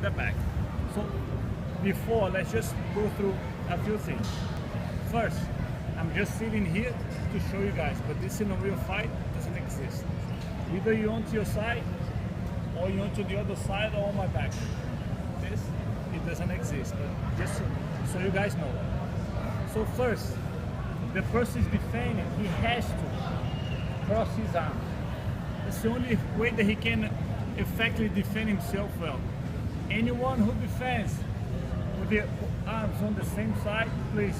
the back. So before, let's just go through a few things. First, I'm just sitting here to show you guys, but this in a real fight doesn't exist. Either you're onto your side, or you're onto the other side, or on my back. This, it doesn't exist, but just so you guys know. So first, the person is defending, he has to cross his arm. That's the only way that he can effectively defend himself well. Anyone who defends with the arms on the same side, please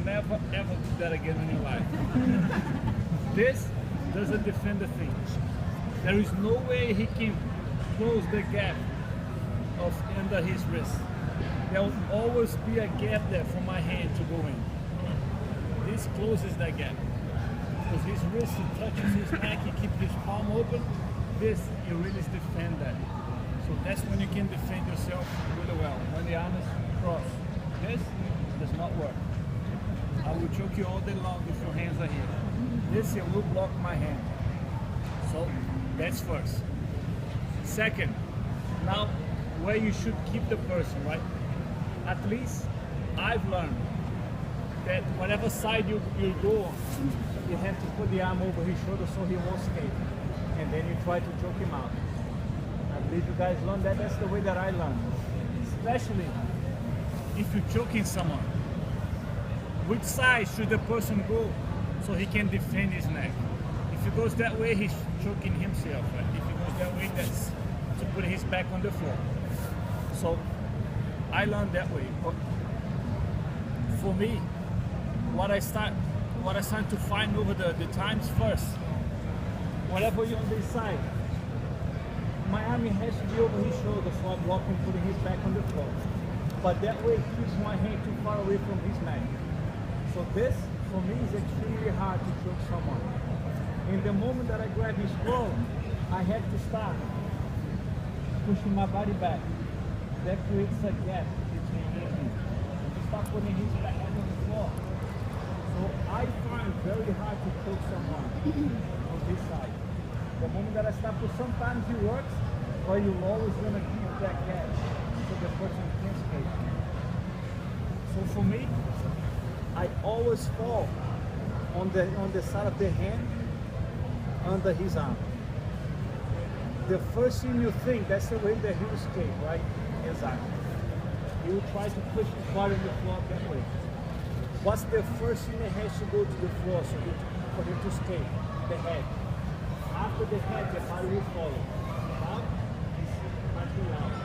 never ever do that again in your life. This doesn't defend the thing. There is no way he can close the gap of under his wrist. There will always be a gap there for my hand to go in. This closes that gap. Because his wrist, he touches his neck, he keeps his palm open. This, you really defend that. So that's when you can defend yourself really well, when the arm is crossed. This does not work. I will choke you all day long if your hands are here. This here will block my hand. So that's first. Second, now where you should keep the person, right? At least I've learned that whatever side you go on, you have to put the arm over his shoulder so he won't escape. And then you try to choke him out. I believe you guys learned that. That's the way that I learned. Especially if you're choking someone. Which side should the person go so he can defend his neck? If he goes that way, he's choking himself. Right? If he goes that way, that's to put his back on the floor. So I learned that way. But for me, what I start to find over the times first, whatever you're on this side, my arm has to be over his shoulder so I'm blocking, putting his back on the floor. But that way it keeps my hand too far away from his neck. So this, for me, is extremely hard to choke someone. In the moment that I grab his throat, I have to start pushing my body back. That creates a gap between me and him. To start putting his back on the floor. So I find it very hard to choke someone on this side. The moment that I start, sometimes it works, but you're always going to keep that gap so the person can't escape. So for me, I always fall on the side of the hand under his arm. The first thing you think, that's the way that he will escape, right? Exactly. You will try to push his body on the floor that way. What's the first thing that has to go to the floor for him to escape? The head. After the head, the body will follow. Now, he's punching out.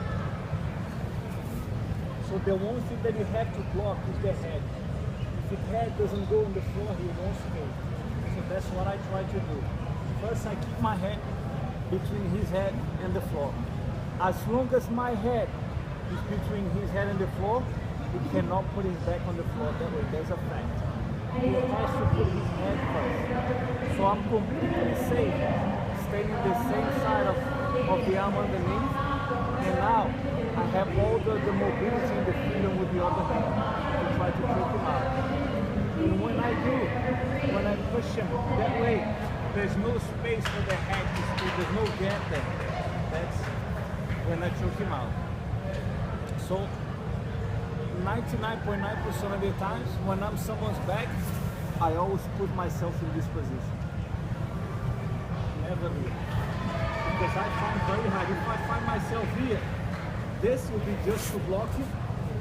So the one thing that you have to block is the head. If the head doesn't go on the floor, he won't escape. So that's what I try to do. First, I keep my head between his head and the floor. As long as my head is between his head and the floor, he cannot put his back on the floor that way. That's a fact. He has to put his head first. So I'm completely safe, staying the same side of the arm underneath. And now I have all the mobility and the freedom with the other hand to try to choke him out. And when I push him that way, there's no space for the head to speak, there's no gap there. That's when I choke him out. So 99.9% of the times when I'm someone's back, I always put myself in this position. Never leave. Because I find very hard. If I find myself here, this will be just to block it,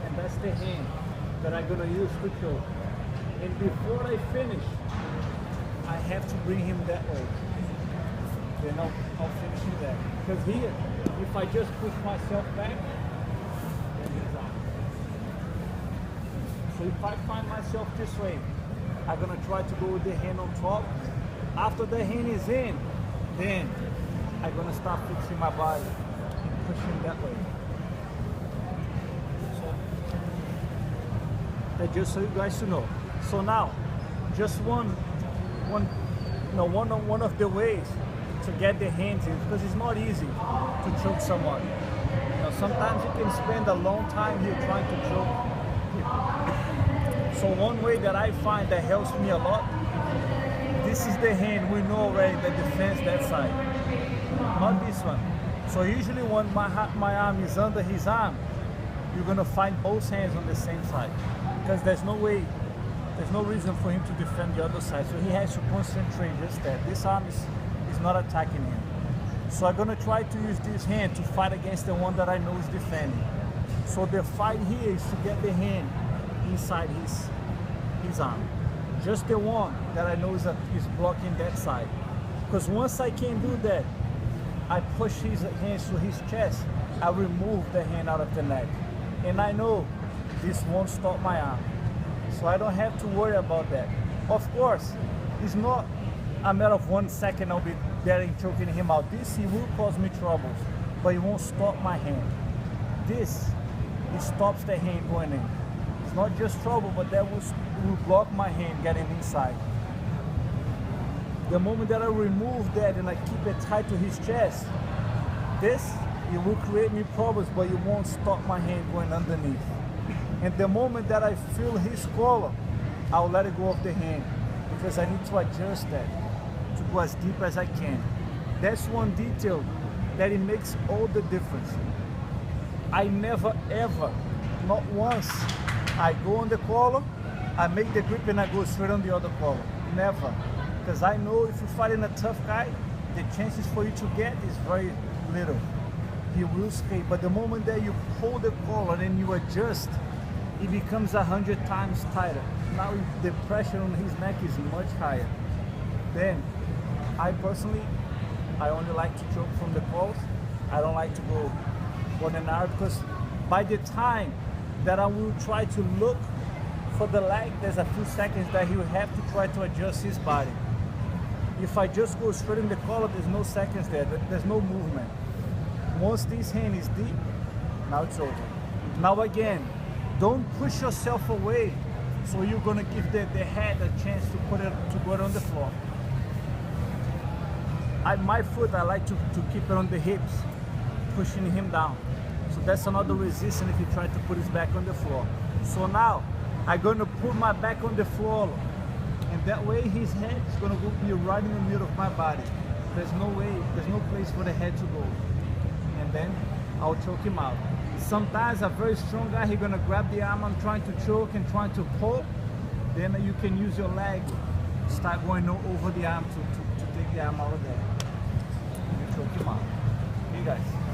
and that's the hand that I'm gonna use to choke. And before I finish, I have to bring him that way. Then I'll finish him there. Because here, if I just push myself back, then he's out. So if I find myself this way, I'm gonna try to go with the hand on top. After the hand is in, then I'm gonna start fixing my body and pushing that way. So that's just so you guys to know. So now, just one of the ways to get the hands in, because it's not easy to choke someone. Sometimes you can spend a long time here trying to choke. So one way that I find that helps me a lot, this is the hand we know already that defends that side. Not this one. So usually when my arm is under his arm, you're gonna find both hands on the same side, because there's no reason for him to defend the other side. So he has to concentrate just that. This arm is not attacking him. So I'm gonna try to use this hand to fight against the one that I know is defending. So the fight here is to get the hand inside his arm. Just the one that I know is blocking that side. Because once I can do that, I push his hands to his chest, I remove the hand out of the neck. And I know this won't stop my arm. So I don't have to worry about that. Of course, it's not a matter of 1 second I'll be there and choking him out. This, he will cause me troubles, but it won't stop my hand. This, it stops the hand going in. It's not just trouble, but that will block my hand getting inside. The moment that I remove that and I keep it tight to his chest, this, it will create me problems, but it won't stop my hand going underneath. And the moment that I feel his collar, I'll let it go of the hand, because I need to adjust that to go as deep as I can. That's one detail that it makes all the difference. I never ever, not once, I go on the collar, I make the grip and I go straight on the other collar. Never. Because I know if you're fighting a tough guy, the chances for you to get is very little. He will escape. But the moment that you hold the collar and you adjust, it becomes 100 times tighter. Now the pressure on his neck is much higher. Then, I personally, I only like to choke from the pulse. I don't like to go on an arm, because by the time that I will try to look for the leg, there's a few seconds that he will have to try to adjust his body. If I just go straight in the collar, there's no seconds there, there's no movement. Once this hand is deep, now it's over. Now again, don't push yourself away, so you're gonna give the head a chance to go on the floor. My foot, I like to keep it on the hips, pushing him down. So that's another resistance if you try to put his back on the floor. So now, I'm gonna put my back on the floor, and that way his head is gonna be right in the middle of my body. There's no place for the head to go. And then I'll choke him out. Sometimes a very strong guy, he's gonna grab the arm I'm trying to choke and trying to pull. Then you can use your leg, start going over the arm to take the arm out of there. And you choke him out. Okay guys.